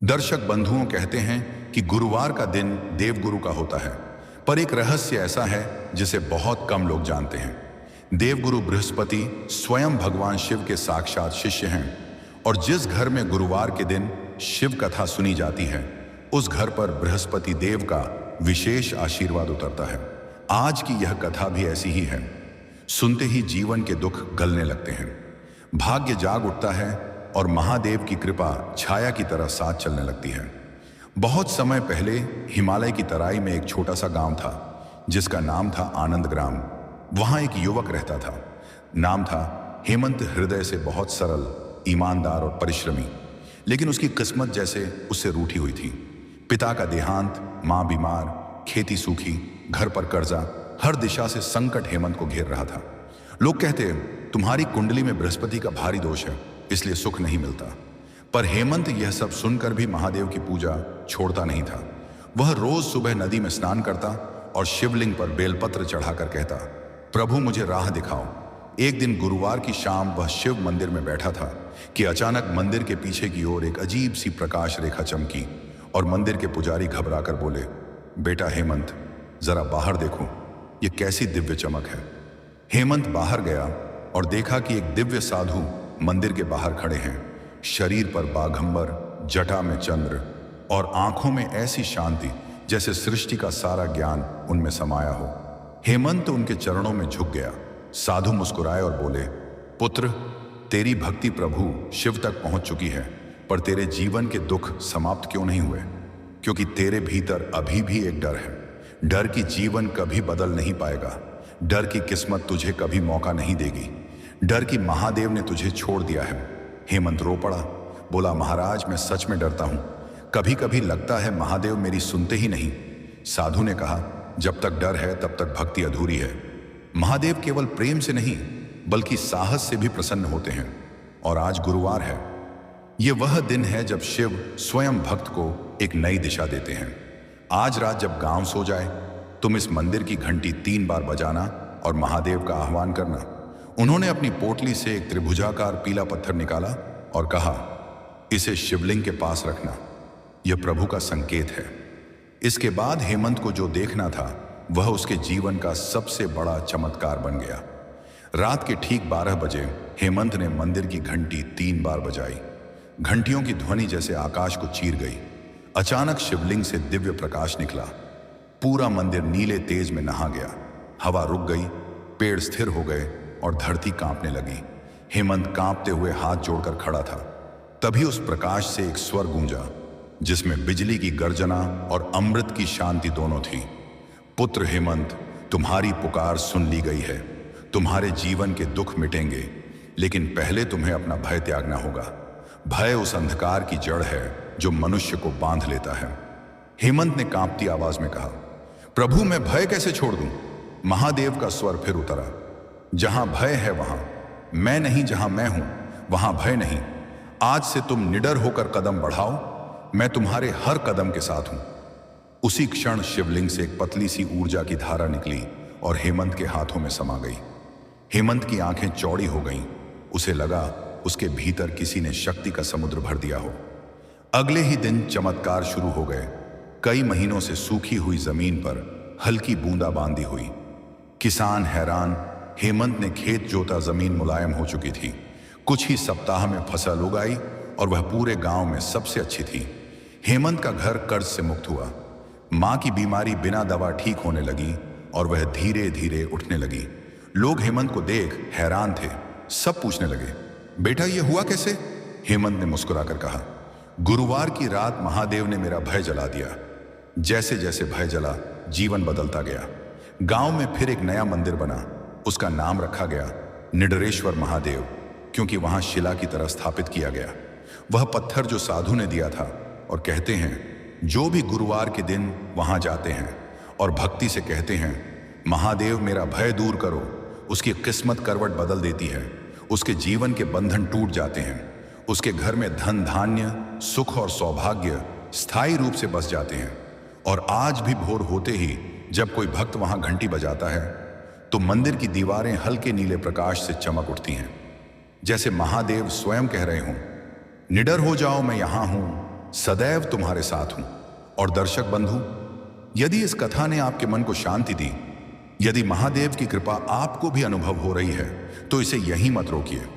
दर्शक बंधुओं कहते हैं कि गुरुवार का दिन देवगुरु का होता है, पर एक रहस्य ऐसा है जिसे बहुत कम लोग जानते हैं। देवगुरु बृहस्पति स्वयं भगवान शिव के साक्षात शिष्य हैं और जिस घर में गुरुवार के दिन शिव कथा सुनी जाती है, उस घर पर बृहस्पति देव का विशेष आशीर्वाद उतरता है। आज की यह कथा भी ऐसी ही है। सुनते ही जीवन के दुख गलने लगते हैं, भाग्य जाग उठता है और महादेव की कृपा छाया की तरह साथ चलने लगती है। बहुत समय पहले हिमालय की तराई में एक छोटा सा गांव था जिसका नाम था आनंद ग्राम। वहां एक युवक रहता था। नाम था हेमंत। हृदय से बहुत सरल, ईमानदार और परिश्रमी, लेकिन उसकी किस्मत जैसे उससे रूठी हुई थी। पिता का देहांत, मां बीमार, खेती सूखी, घर पर कर्जा, हर दिशा से संकट हेमंत को घेर रहा था। लोग कहते, तुम्हारी कुंडली में बृहस्पति का भारी दोष है, इसलिए सुख नहीं मिलता। पर हेमंत यह सब सुनकर भी महादेव की पूजा छोड़ता नहीं था। वह रोज सुबह नदी में स्नान करता और शिवलिंग पर बेलपत्र चढ़ाकर कहता, प्रभु मुझे राह दिखाओ। एक दिन गुरुवार की शाम वह शिव मंदिर में बैठा था कि अचानक मंदिर के पीछे की ओर एक अजीब सी प्रकाश रेखा चमकी और मंदिर के पुजारी घबराकर बोले, बेटा हेमंत, जरा बाहर देखो, ये कैसी दिव्य चमक है। हेमंत बाहर गया और देखा कि एक दिव्य साधु मंदिर के बाहर खड़े हैं। शरीर पर बाघंबर, जटा में चंद्र और आंखों में ऐसी शांति जैसे सृष्टि का सारा ज्ञान उनमें समाया हो। हेमंत उनके चरणों में झुक गया। साधु मुस्कुराए और बोले, पुत्र, तेरी भक्ति प्रभु शिव तक पहुंच चुकी है, पर तेरे जीवन के दुख समाप्त क्यों नहीं हुए? क्योंकि तेरे भीतर अभी भी एक डर है। डर की जीवन कभी बदल नहीं पाएगा। डर की किस्मत तुझे कभी मौका नहीं देगी। डर की महादेव ने तुझे छोड़ दिया है। हेमंत रो पड़ा, बोला, महाराज, मैं सच में डरता हूं। कभी कभी लगता है महादेव मेरी सुनते ही नहीं। साधु ने कहा, जब तक डर है तब तक भक्ति अधूरी है। महादेव केवल प्रेम से नहीं बल्कि साहस से भी प्रसन्न होते हैं। और आज गुरुवार है। यह वह दिन है जब शिव स्वयं भक्त को एक नई दिशा देते हैं। आज रात जब गांव सो जाए, तुम इस मंदिर की घंटी 3 बार बजाना और महादेव का आह्वान करना। उन्होंने अपनी पोटली से एक त्रिभुजाकार पीला पत्थर निकाला और कहा, इसे शिवलिंग के पास रखना, यह प्रभु का संकेत है। इसके बाद हेमंत को जो देखना था वह उसके जीवन का सबसे बड़ा चमत्कार बन गया। रात के ठीक 12 बजे हेमंत ने मंदिर की घंटी 3 बार बजाई। घंटियों की ध्वनि जैसे आकाश को चीर गई। अचानक शिवलिंग से दिव्य प्रकाश निकला। पूरा मंदिर नीले तेज में नहा गया। हवा रुक गई, पेड़ स्थिर हो गए और धरती कांपने लगी। हेमंत कांपते हुए हाथ जोड़कर खड़ा था। तभी उस प्रकाश से एक स्वर गूंजा जिसमें बिजली की गर्जना और अमृत की शांति दोनों थी। पुत्र हेमंत, तुम्हारी पुकार सुन ली गई है। तुम्हारे जीवन के दुख मिटेंगे, लेकिन पहले तुम्हें अपना भय त्यागना होगा। भय उस अंधकार की जड़ है जो मनुष्य को बांध लेता है। हेमंत ने कांपती आवाज में कहा, प्रभु, मैं भय कैसे छोड़ दूं? महादेव का स्वर फिर उतरा, जहां भय है वहां मैं नहीं, जहां मैं हूं वहां भय नहीं। आज से तुम निडर होकर कदम बढ़ाओ, मैं तुम्हारे हर कदम के साथ हूं। उसी क्षण शिवलिंग से एक पतली सी ऊर्जा की धारा निकली और हेमंत के हाथों में समा गई। हेमंत की आंखें चौड़ी हो गईं। उसे लगा उसके भीतर किसी ने शक्ति का समुद्र भर दिया हो। अगले ही दिन चमत्कार शुरू हो गए। कई महीनों से सूखी हुई जमीन पर हल्की बूंदाबांदी हुई। किसान हैरान। हेमंत ने खेत जोता, जमीन मुलायम हो चुकी थी। कुछ ही सप्ताह में फसल उगाई और वह पूरे गांव में सबसे अच्छी थी। हेमंत का घर कर्ज से मुक्त हुआ। मां की बीमारी बिना दवा ठीक होने लगी और वह धीरे धीरे उठने लगी। लोग हेमंत को देख हैरान थे। सब पूछने लगे, बेटा, यह हुआ कैसे? हेमंत ने मुस्कुराकर कहा, गुरुवार की रात महादेव ने मेरा भय जला दिया। जैसे जैसे भय जला, जीवन बदलता गया। गांव में फिर एक नया मंदिर बना। उसका नाम रखा गया निडरेश्वर महादेव, क्योंकि वहां शिला की तरह स्थापित किया गया। वह पत्थर जो साधु ने दिया था। और कहते हैं, जो भी गुरुवार के दिन वहां जाते हैं और भक्ति से कहते हैं, महादेव मेरा भय दूर करो, उसकी किस्मत करवट बदल देती है। उसके जीवन के बंधन टूट जाते हैं। उसके घर में धन, धान्य, सुख और सौभाग्य स्थायी रूप से बस जाते हैं। और आज भी भोर होते ही जब कोई भक्त वहां घंटी बजाता है तो मंदिर की दीवारें हल्के नीले प्रकाश से चमक उठती हैं, जैसे महादेव स्वयं कह रहे हों, निडर हो जाओ, मैं यहां हूं, सदैव तुम्हारे साथ हूं। और दर्शक बंधु, यदि इस कथा ने आपके मन को शांति दी, यदि महादेव की कृपा आपको भी अनुभव हो रही है, तो इसे यहीं मत रोकिए।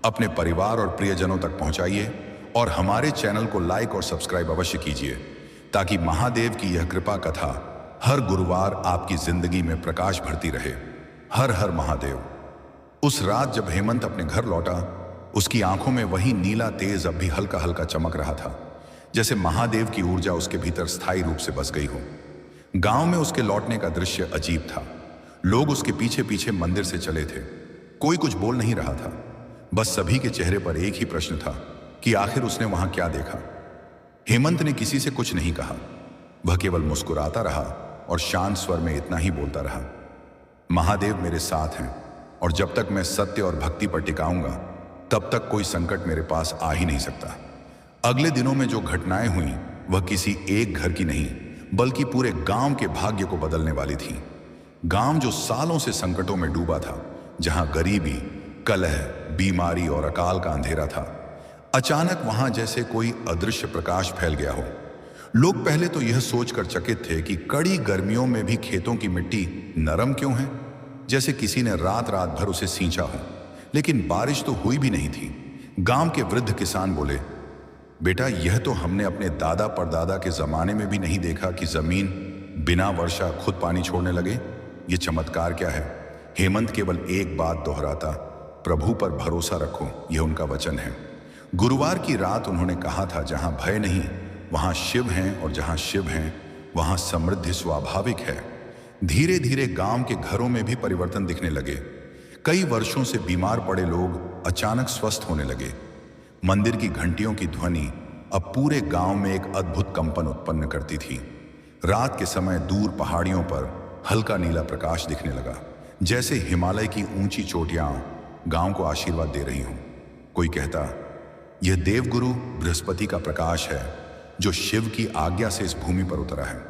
अपने परिवार और प्रियजनों तक पहुंचाइए और हमारे चैनल को लाइक और सब्सक्राइब अवश्य कीजिए, ताकि महादेव की यह कृपा कथा हर गुरुवार आपकी जिंदगी में प्रकाश भरती रहे। हर हर महादेव। उस रात जब हेमंत अपने घर लौटा, उसकी आंखों में वही नीला तेज अब भी हल्का हल्का चमक रहा था, जैसे महादेव की ऊर्जा उसके भीतर स्थायी रूप से बस गई हो। गांव में उसके लौटने का दृश्य अजीब था। लोग उसके पीछे पीछे मंदिर से चले थे। कोई कुछ बोल नहीं रहा था, बस सभी के चेहरे पर एक ही प्रश्न था कि आखिर उसने वहां क्या देखा। हेमंत ने किसी से कुछ नहीं कहा, वह केवल मुस्कुराता रहा और शांत स्वर में इतना ही बोलता रहा, महादेव मेरे साथ हैं और जब तक मैं सत्य और भक्ति पर टिकाऊंगा, तब तक कोई संकट मेरे पास आ ही नहीं सकता। अगले दिनों में जो घटनाएं हुई, वह किसी एक घर की नहीं, बल्कि पूरे गांव के भाग्य को बदलने वाली थी। गांव जो सालों से संकटों में डूबा था, जहां गरीबी, कलह, बीमारी और अकाल का अंधेरा था, अचानक वहां जैसे कोई अदृश्य प्रकाश फैल गया हो। लोग पहले तो यह सोचकर चकित थे कि कड़ी गर्मियों में भी खेतों की मिट्टी नरम क्यों है, जैसे किसी ने रात रात भर उसे सींचा हो। लेकिन बारिश तो हुई भी नहीं थी। गांव के वृद्ध किसान बोले, बेटा, यह तो हमने अपने दादा परदादा के जमाने में भी नहीं देखा कि जमीन बिना वर्षा खुद पानी छोड़ने लगे। ये चमत्कार क्या है? हेमंत केवल एक बात दोहराता, प्रभु पर भरोसा रखो, यह उनका वचन है। गुरुवार की रात उन्होंने कहा था, जहां भय नहीं वहां शिव हैं, और जहां शिव हैं वहां समृद्धि स्वाभाविक है। धीरे धीरे गांव के घरों में भी परिवर्तन दिखने लगे। कई वर्षों से बीमार पड़े लोग अचानक स्वस्थ होने लगे। मंदिर की घंटियों की ध्वनि अब पूरे गांव में एक अद्भुत कंपन उत्पन्न करती थी। रात के समय दूर पहाड़ियों पर हल्का नीला प्रकाश दिखने लगा, जैसे हिमालय की ऊंची चोटियां गांव को आशीर्वाद दे रही हों। कोई कहता, यह देवगुरु बृहस्पति का प्रकाश है, जो शिव की आज्ञा से इस भूमि पर उतरा है।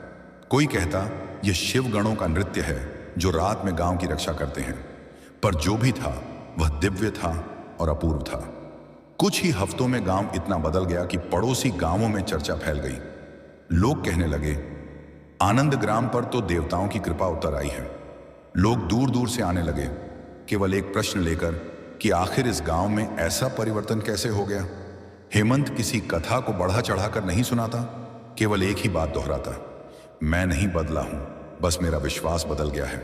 कोई कहता, यह शिव गणों का नृत्य है, जो रात में गांव की रक्षा करते हैं। पर जो भी था, वह दिव्य था और अपूर्व था। कुछ ही हफ्तों में गांव इतना बदल गया कि पड़ोसी गांवों में चर्चा फैल गई। लोग कहने लगे, आनंद ग्राम पर तो देवताओं की कृपा उतर आई है। लोग दूर दूर से आने लगे, केवल एक प्रश्न लेकर कि आखिर इस गांव में ऐसा परिवर्तन कैसे हो गया। हेमंत किसी कथा को बढ़ा चढ़ाकर नहीं सुनाता, केवल एक ही बात दोहराता, मैं नहीं बदला हूं, बस मेरा विश्वास बदल गया है।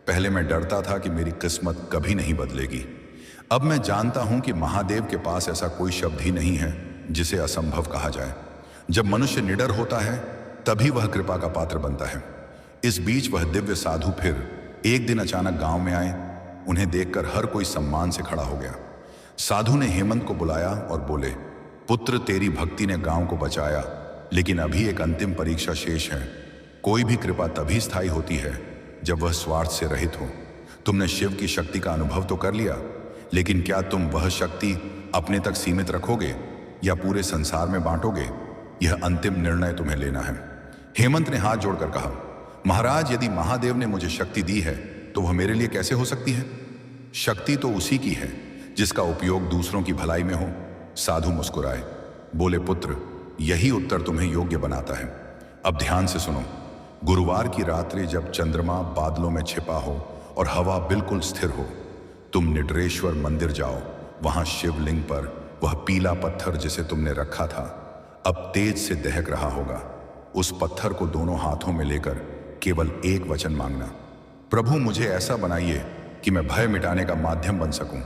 पहले मैं डरता था कि मेरी किस्मत कभी नहीं बदलेगी। अब मैं जानता हूं कि महादेव के पास ऐसा कोई शब्द ही नहीं है जिसे असंभव कहा जाए। जब मनुष्य निडर होता है, तभी वह कृपा का पात्र बनता है। इस बीच वह दिव्य साधु फिर एक दिन अचानक गांव में आए। उन्हें देखकर हर कोई सम्मान से खड़ा हो गया। साधु ने हेमंत को बुलाया और बोले, पुत्र, तेरी भक्ति ने गांव को बचाया, लेकिन अभी एक अंतिम परीक्षा शेष है। कोई भी कृपा तभी स्थायी होती है जब वह स्वार्थ से रहित हो। तुमने शिव की शक्ति का अनुभव तो कर लिया, लेकिन क्या तुम वह शक्ति अपने तक सीमित रखोगे या पूरे संसार में बांटोगे? यह अंतिम निर्णय तुम्हें लेना है। हेमंत ने हाथ जोड़कर कहा, महाराज, यदि महादेव ने मुझे शक्ति दी है, तो वह मेरे लिए कैसे हो सकती है? शक्ति तो उसी की है जिसका उपयोग दूसरों की भलाई में हो। साधु मुस्कुराए, बोले, पुत्र, यही उत्तर तुम्हें योग्य बनाता है। अब ध्यान से सुनो। गुरुवार की रात्रि जब चंद्रमा बादलों में छिपा हो और हवा बिल्कुल स्थिर हो, तुम निडरेश्वर मंदिर जाओ। वहां शिवलिंग पर वह पीला पत्थर जिसे तुमने रखा था, अब तेज से दहक रहा होगा। उस पत्थर को दोनों हाथों में लेकर केवल एक वचन मांगना, प्रभु, मुझे ऐसा बनाइए कि मैं भय मिटाने का माध्यम बन सकूं।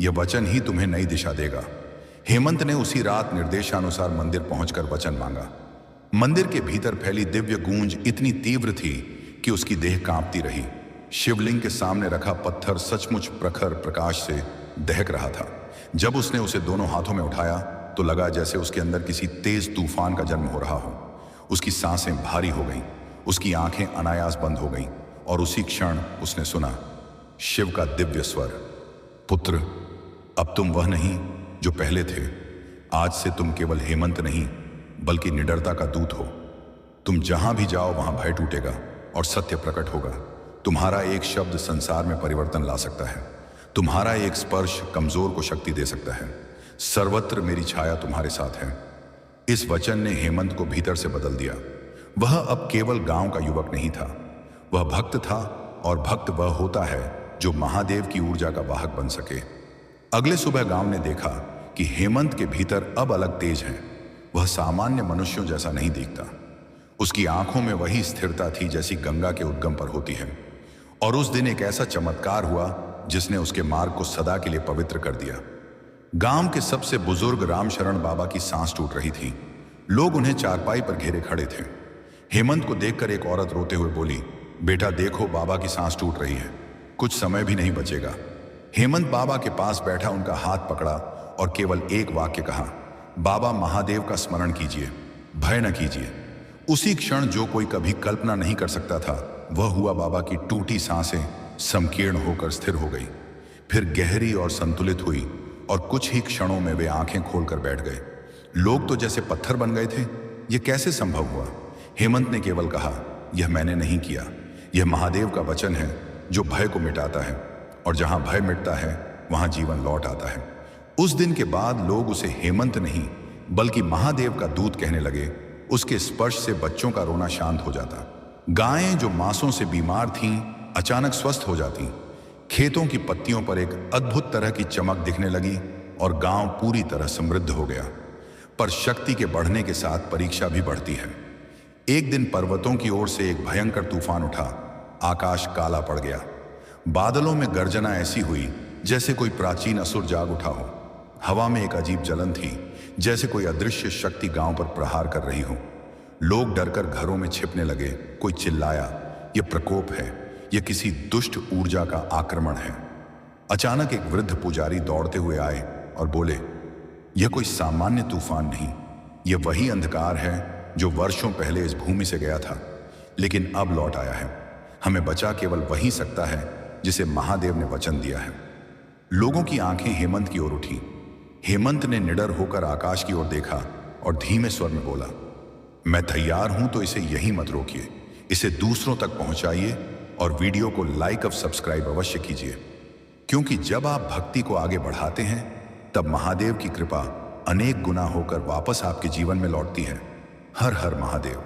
यह वचन ही तुम्हें नई दिशा देगा। हेमंत ने उसी रात निर्देशानुसार मंदिर पहुंचकर वचन मांगा। मंदिर के भीतर फैली दिव्य गूंज इतनी तीव्र थी कि उसकी देह कांपती रही। शिवलिंग के सामने रखा पत्थर सचमुच प्रखर प्रकाश से दहक रहा था। जब उसने उसे दोनों हाथों में उठाया तो लगा जैसे उसके अंदर किसी तेज तूफान का जन्म हो रहा हो। उसकी सांसें भारी हो गईं, उसकी आंखें अनायास बंद हो गईं और उसी क्षण उसने सुना शिव का दिव्य स्वर, पुत्र, अब तुम वह नहीं जो पहले थे। आज से तुम केवल हेमंत नहीं, बल्कि निडरता का दूत हो। तुम जहां भी जाओ वहां भय टूटेगा और सत्य प्रकट होगा। तुम्हारा एक शब्द संसार में परिवर्तन ला सकता है। तुम्हारा एक स्पर्श कमजोर को शक्ति दे सकता है। सर्वत्र मेरी छाया तुम्हारे साथ है। इस वचन ने हेमंत को भीतर से बदल दिया। वह अब केवल गांव का युवक नहीं था, वह भक्त था, और भक्त वह होता है जो महादेव की ऊर्जा का वाहक बन सके। अगले सुबह गांव ने देखा कि हेमंत के भीतर अब अलग तेज है। वह सामान्य मनुष्यों जैसा नहीं दिखता। उसकी आंखों में वही स्थिरता थी जैसी गंगा के उद्गम पर होती है। और उस दिन एक ऐसा चमत्कार हुआ जिसने उसके मार्ग को सदा के लिए पवित्र कर दिया। गांव के सबसे बुजुर्ग रामशरण बाबा की सांस टूट रही थी। लोग उन्हें चारपाई पर घेरे खड़े थे। हेमंत को देखकर एक औरत रोते हुए बोली, बेटा देखो, बाबा की सांस टूट रही है, कुछ समय भी नहीं बचेगा। हेमंत बाबा के पास बैठा उनका हाथ पकड़ा और केवल एक वाक्य कहा, बाबा महादेव का स्मरण कीजिए, भय न कीजिए। उसी क्षण जो कोई कभी कल्पना नहीं कर सकता था वह हुआ। बाबा की टूटी सांसें संकीर्ण होकर स्थिर हो गई, फिर गहरी और संतुलित हुई, और कुछ ही क्षणों में वे आंखें खोलकर बैठ गए। लोग तो जैसे पत्थर बन गए थे। यह कैसे संभव हुआ? हेमंत ने केवल कहा, यह मैंने नहीं किया, यह महादेव का वचन है जो भय को मिटाता है, और जहां भय मिटता है वहां जीवन लौट आता है। उस दिन के बाद लोग उसे हेमंत नहीं बल्कि महादेव का दूत कहने लगे। उसके स्पर्श से बच्चों का रोना शांत हो जाता, गायें जो मांसों से बीमार थीं अचानक स्वस्थ हो जाती, खेतों की पत्तियों पर एक अद्भुत तरह की चमक दिखने लगी, और गांव पूरी तरह समृद्ध हो गया। पर शक्ति के बढ़ने के साथ परीक्षा भी बढ़ती है। एक दिन पर्वतों की ओर से एक भयंकर तूफान उठा। आकाश काला पड़ गया। बादलों में गर्जना ऐसी हुई जैसे कोई प्राचीन असुर जाग उठा हो। हवा में एक अजीब जलन थी, जैसे कोई अदृश्य शक्ति गांव पर प्रहार कर रही हो। लोग डरकर घरों में छिपने लगे। कोई चिल्लाया, यह प्रकोप है, यह किसी दुष्ट ऊर्जा का आक्रमण है। अचानक एक वृद्ध पुजारी दौड़ते हुए आए और बोले, यह कोई सामान्य तूफान नहीं, यह वही अंधकार है जो वर्षों पहले इस भूमि से गया था, लेकिन अब लौट आया है। हमें बचा केवल वही सकता है जिसे महादेव ने वचन दिया है। लोगों की आंखें हेमंत की ओर उठी। हेमंत ने निडर होकर आकाश की ओर देखा और धीमे स्वर में बोला, मैं तैयार हूं, तो इसे यहीं मत रोकिए, इसे दूसरों तक पहुंचाइए, और वीडियो को लाइक और सब्सक्राइब अवश्य कीजिए, क्योंकि जब आप भक्ति को आगे बढ़ाते हैं तब महादेव की कृपा अनेक गुना होकर वापस आपके जीवन में लौटती है। हर हर महादेव।